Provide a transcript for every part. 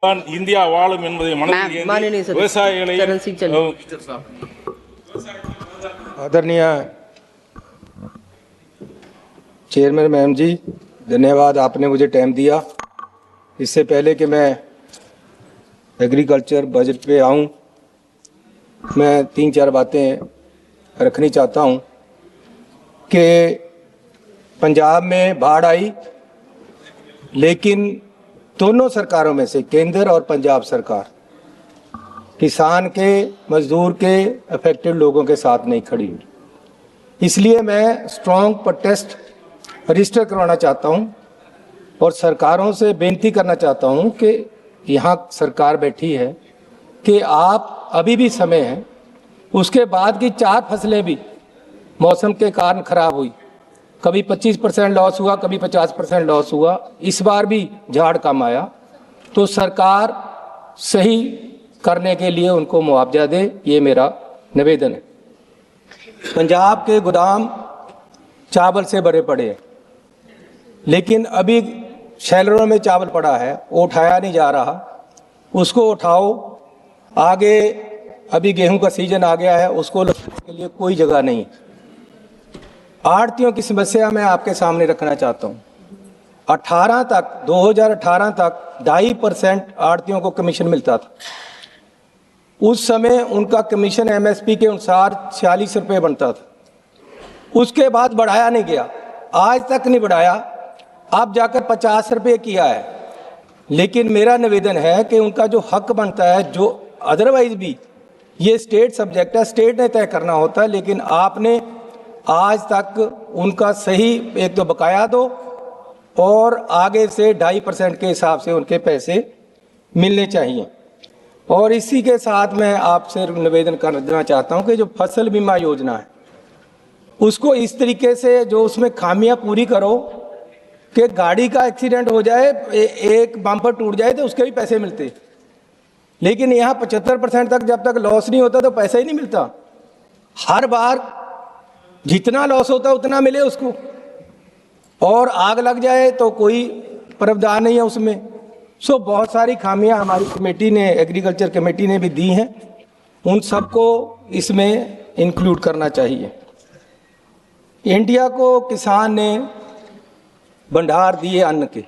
India வாழும் என்பதை மனதில் ஏந்தி விவசாயிகளை आदरणीय चेयरमैन मैम जी, धन्यवाद, आपने मुझे टाइम दिया। इससे पहले कि मैं एग्रीकल्चर बजट पे आऊँ, मैं 3-4 बातें रखनी चाहता हूँ कि पंजाब में बाढ़ आई, लेकिन दोनों सरकारों में से केंद्र और पंजाब सरकार किसान के, मजदूर के, अफेक्टेड लोगों के साथ नहीं खड़ी हुई। इसलिए मैं स्ट्रॉन्ग प्रोटेस्ट रजिस्टर करवाना चाहता हूं और सरकारों से बेनती करना चाहता हूं कि यहाँ सरकार बैठी है कि आप अभी भी समय है, उसके बाद की 4 फसलें भी मौसम के कारण खराब हुई, कभी 25% लॉस हुआ, कभी 50% लॉस हुआ, इस बार भी झाड़ कम आया, तो सरकार सही करने के लिए उनको मुआवजा दे, ये मेरा निवेदन है। पंजाब के गोदाम चावल से भरे पड़े हैं, लेकिन अभी शैलरों में चावल पड़ा है, वो उठाया नहीं जा रहा, उसको उठाओ। आगे अभी गेहूं का सीजन आ गया है, उसको लगाने के लिए कोई जगह नहीं। आड़तियों की समस्या मैं आपके सामने रखना चाहता हूँ। 2018 तक 2.5% आड़तियों को कमीशन मिलता था। उस समय उनका कमीशन एमएसपी के अनुसार 46 रुपये बनता था। उसके बाद बढ़ाया नहीं गया, आज तक नहीं बढ़ाया, अब जाकर 50 रुपये किया है। लेकिन मेरा निवेदन है कि उनका जो हक बनता है, जो अदरवाइज भी ये स्टेट सब्जेक्ट है, स्टेट ने तय करना होता है, लेकिन आपने आज तक उनका सही एक तो बकाया दो और आगे से 2.5% के हिसाब से उनके पैसे मिलने चाहिए। और इसी के साथ मैं आपसे निवेदन करना चाहता हूं कि जो फसल बीमा योजना है, उसको इस तरीके से जो उसमें खामियां पूरी करो कि गाड़ी का एक्सीडेंट हो जाए, एक बम्पर टूट जाए तो उसके भी पैसे मिलते, लेकिन यहाँ 75% तक जब तक लॉस नहीं होता तो पैसा ही नहीं मिलता। हर बार जितना लॉस होता है उतना मिले उसको, और आग लग जाए तो कोई प्रावधान नहीं है उसमें। सो बहुत सारी खामियां हमारी कमेटी ने, एग्रीकल्चर कमेटी ने भी दी हैं, उन सबको इसमें इंक्लूड करना चाहिए। इंडिया को किसान ने भंडार दिए अन्न के,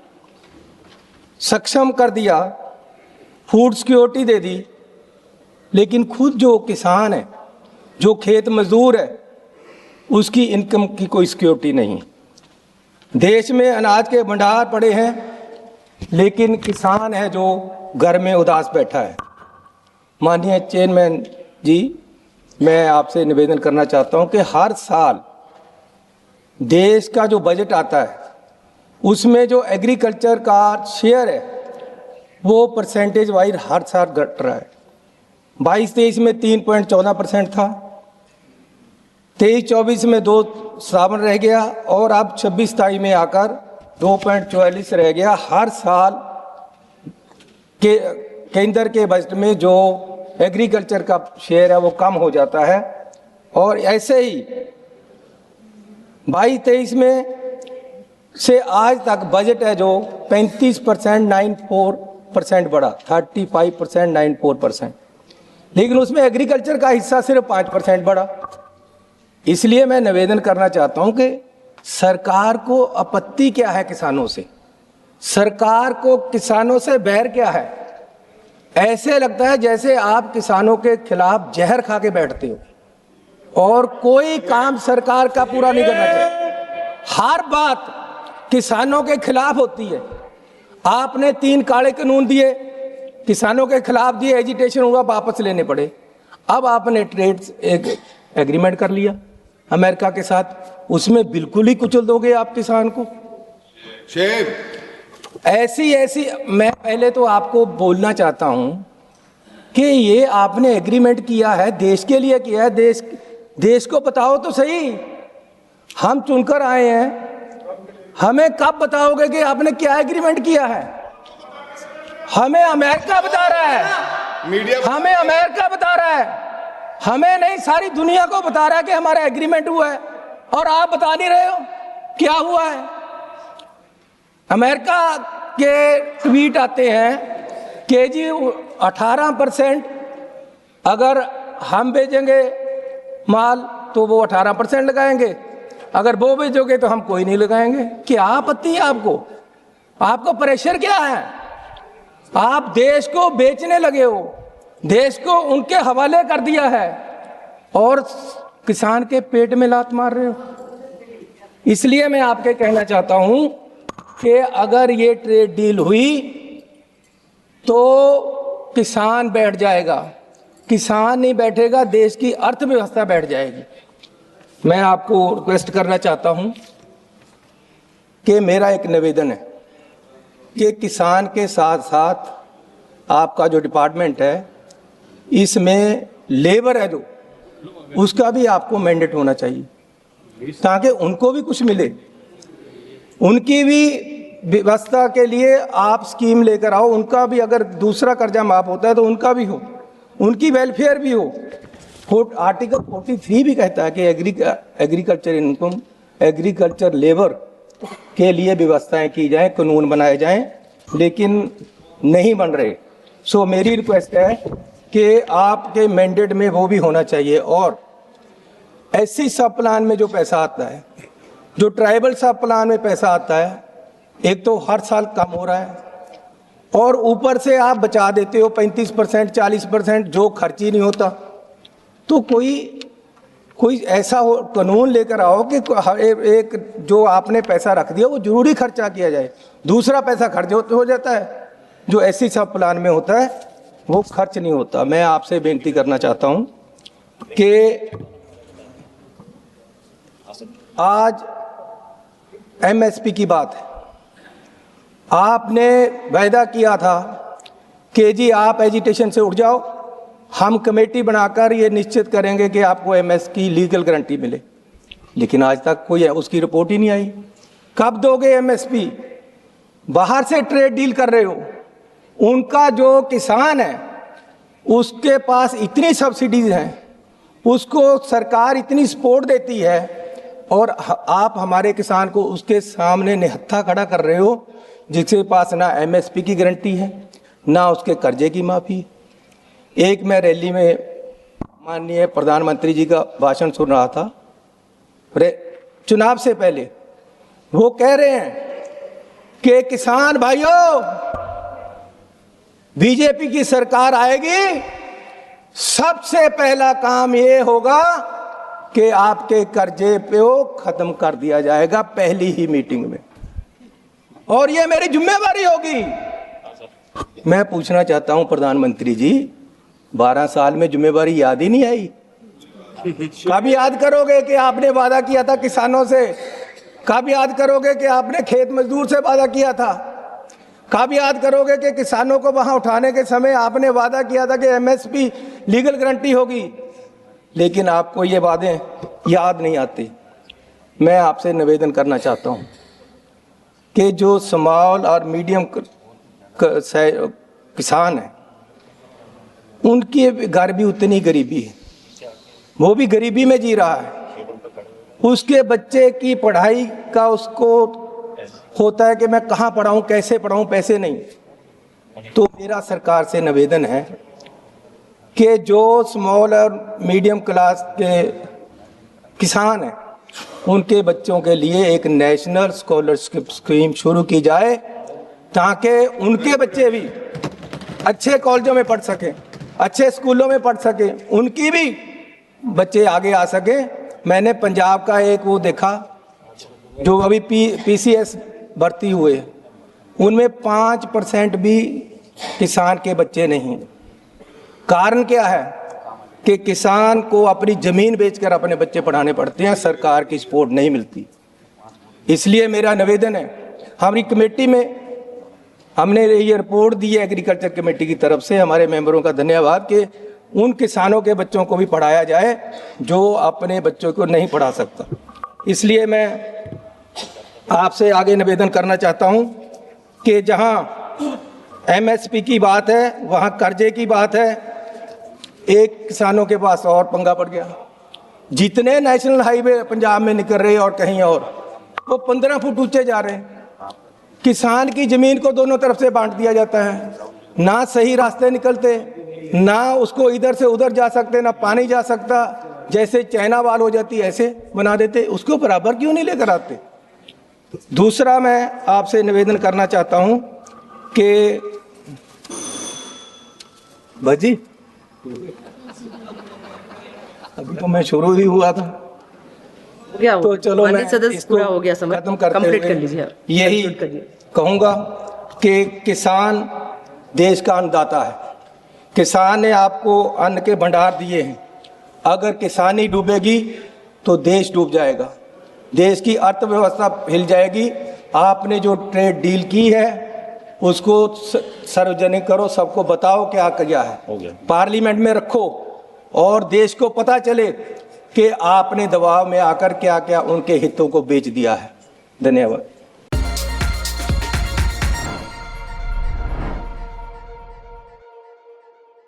सक्षम कर दिया, फूड सिक्योरिटी दे दी, लेकिन खुद जो किसान है, जो खेत मजदूर है, उसकी इनकम की कोई सिक्योरिटी नहीं। देश में अनाज के भंडार पड़े हैं, लेकिन किसान है जो घर में उदास बैठा है। माननीय चेयरमैन जी, मैं आपसे निवेदन करना चाहता हूं कि हर साल देश का जो बजट आता है, उसमें जो एग्रीकल्चर का शेयर है वो परसेंटेज वाइज हर साल घट रहा है। 22-23 में 3.14% था, 23-24 में 2 रह गया, और अब 26-27 में आकर 2.44 रह गया। हर साल के केंद्र के बजट में जो एग्रीकल्चर का शेयर है वो कम हो जाता है, और ऐसे ही 22-23 में से आज तक बजट है जो 35% 94% बढ़ा, 35% 94%, लेकिन उसमें एग्रीकल्चर का हिस्सा सिर्फ 5% बढ़ा। इसलिए मैं निवेदन करना चाहता हूं कि सरकार को आपत्ति क्या है किसानों से, सरकार को किसानों से बैर क्या है। ऐसे लगता है जैसे आप किसानों के खिलाफ जहर खा के बैठते हो और कोई काम सरकार का पूरा नहीं करना चाहिए। हर बात किसानों के खिलाफ होती है। आपने 3 काले कानून दिए, किसानों के खिलाफ दिए, एजिटेशन हुआ, वापस लेने पड़े। अब आपने ट्रेड एक एग्रीमेंट कर लिया अमेरिका के साथ, उसमें बिल्कुल ही कुचल दोगे आप किसान को। ऐसी मैं पहले तो आपको बोलना चाहता हूं कि ये आपने एग्रीमेंट किया है, देश के लिए किया है, देश को बताओ तो सही। हम चुनकर आए हैं, हमें कब बताओगे कि आपने क्या एग्रीमेंट किया है? हमें अमेरिका बता रहा है, हमें अमेरिका बता रहा है, हमें नहीं, सारी दुनिया को बता रहा है कि हमारा एग्रीमेंट हुआ है, और आप बता नहीं रहे हो क्या हुआ है। अमेरिका के ट्वीट आते हैं केजी 18% अगर हम बेचेंगे माल तो वो 18% लगाएंगे, अगर वो बेचोगे तो हम कोई नहीं लगाएंगे। क्या आपत्ति है आपको? आपको प्रेशर क्या है? आप देश को बेचने लगे हो, देश को उनके हवाले कर दिया है और किसान के पेट में लात मार रहे हो। इसलिए मैं आपके कहना चाहता हूं कि अगर ये ट्रेड डील हुई तो किसान बैठ जाएगा, किसान नहीं बैठेगा, देश की अर्थव्यवस्था बैठ जाएगी। मैं आपको रिक्वेस्ट करना चाहता हूं कि मेरा एक निवेदन है कि किसान के साथ साथ आपका जो डिपार्टमेंट है इसमें लेबर है जो, उसका भी आपको मैंडेट होना चाहिए ताकि उनको भी कुछ मिले। उनकी भी व्यवस्था के लिए आप स्कीम लेकर आओ, उनका भी अगर दूसरा कर्जा माफ होता है तो उनका भी हो, उनकी वेलफेयर भी हो। आर्टिकल 43 भी कहता है कि एग्रीकल्चर इनकम, एग्रीकल्चर लेबर के लिए व्यवस्थाएं की जाएं, कानून बनाए जाएं, लेकिन नहीं बन रहे। सो मेरी रिक्वेस्ट है कि आपके मैंडेट में वो भी होना चाहिए। और एससी सब प्लान में जो पैसा आता है, जो ट्राइबल सब प्लान में पैसा आता है, एक तो हर साल कम हो रहा है और ऊपर से आप बचा देते हो 35%, 40%, जो खर्च ही नहीं होता। तो कोई ऐसा हो कानून लेकर आओ कि एक जो आपने पैसा रख दिया वो जरूरी खर्चा किया जाए, दूसरा पैसा खर्च हो जाता है, जो ऐसी सब प्लान में होता है वो खर्च नहीं होता। मैं आपसे बेनती करना चाहता हूं कि आज एमएसपी की बात है, आपने वायदा किया था कि जी आप एजिटेशन से उठ जाओ, हम कमेटी बनाकर ये निश्चित करेंगे कि आपको एमएस की लीगल गारंटी मिले, लेकिन आज तक कोई उसकी रिपोर्ट ही नहीं आई। कब दोगे एमएसपी? बाहर से ट्रेड डील कर रहे हो, उनका जो किसान है उसके पास इतनी सब्सिडीज हैं, उसको सरकार इतनी सपोर्ट देती है और आप हमारे किसान को उसके सामने निहत्था खड़ा कर रहे हो, जिसके पास ना एमएसपी की गारंटी है ना उसके कर्जे की माफ़ी। एक मैं रैली में माननीय प्रधानमंत्री जी का भाषण सुन रहा था चुनाव से पहले, वो कह रहे हैं कि किसान भाइयों बीजेपी की सरकार आएगी, सबसे पहला काम ये होगा कि आपके कर्जे पे वो खत्म कर दिया जाएगा पहली ही मीटिंग में, और ये मेरी जिम्मेवारी होगी। मैं पूछना चाहता हूं प्रधानमंत्री जी, 12 साल में जिम्मेवारी याद ही नहीं आई? कब याद करोगे कि आपने वादा किया था किसानों से? कब याद करोगे कि आपने खेत मजदूर से वादा किया था? कब याद करोगे कि किसानों को वहां उठाने के समय आपने वादा किया था कि एमएसपी लीगल गारंटी होगी? लेकिन आपको ये वादे याद नहीं आते। मैं आपसे निवेदन करना चाहता हूं कि जो स्मॉल और मीडियम किसान है, उनके घर भी उतनी गरीबी है, वो भी गरीबी में जी रहा है। उसके बच्चे की पढ़ाई का उसको होता है कि मैं कहाँ पढ़ाऊँ, कैसे पढ़ाऊँ, पैसे नहीं। तो मेरा सरकार से निवेदन है कि जो स्मॉल और मीडियम क्लास के किसान हैं, उनके बच्चों के लिए एक नेशनल स्कॉलरशिप स्कीम शुरू की जाए ताकि उनके बच्चे भी अच्छे कॉलेजों में पढ़ सकें, अच्छे स्कूलों में पढ़ सकें, उनकी भी बच्चे आगे आ सकें। मैंने पंजाब का एक वो देखा जो अभी पीसीएस भर्ती हुए, उनमें 5% भी किसान के बच्चे नहीं। कारण क्या है कि किसान को अपनी ज़मीन बेचकर अपने बच्चे पढ़ाने पड़ते हैं, सरकार की सपोर्ट नहीं मिलती। इसलिए मेरा निवेदन है, हमारी कमेटी में हमने ये रिपोर्ट दी है एग्रीकल्चर कमेटी की तरफ से, हमारे मेंबरों का धन्यवाद कि उन किसानों के बच्चों को भी पढ़ाया जाए जो अपने बच्चों को नहीं पढ़ा सकता। इसलिए मैं आपसे आगे निवेदन करना चाहता हूं कि जहां एमएसपी की बात है वहां कर्जे की बात है। एक किसानों के पास और पंगा पड़ गया, जितने नेशनल हाईवे पंजाब में निकल रहे और कहीं और, वो 15 फुट ऊंचे जा रहे हैं। किसान की जमीन को दोनों तरफ से बांट दिया जाता है। ना सही रास्ते निकलते, ना उसको इधर से उधर जा सकते, ना पानी जा सकता, जैसे चाइना वाल हो जाती ऐसे बना देते, उसको बराबर क्यों नहीं लेकर आते। दूसरा मैं आपसे निवेदन करना चाहता हूं कि भाजी अभी तो मैं शुरू ही हुआ था, तो चलो मैं सदस्य पूरा हो गया, समय खत्म करते कंप्लीट कर हुए लीजिए। यही कहूंगा कि किसान देश का अन्नदाता है। किसान ने आपको अन्न के भंडार दिए हैं, अगर किसानी डूबेगी तो देश डूब जाएगा, देश की अर्थव्यवस्था हिल जाएगी। आपने जो ट्रेड डील की है उसको सार्वजनिक करो, सबको बताओ क्या किया है, पार्लियामेंट में रखो और देश को पता चले कि आपने दबाव में आकर क्या क्या उनके हितों को बेच दिया है। धन्यवाद।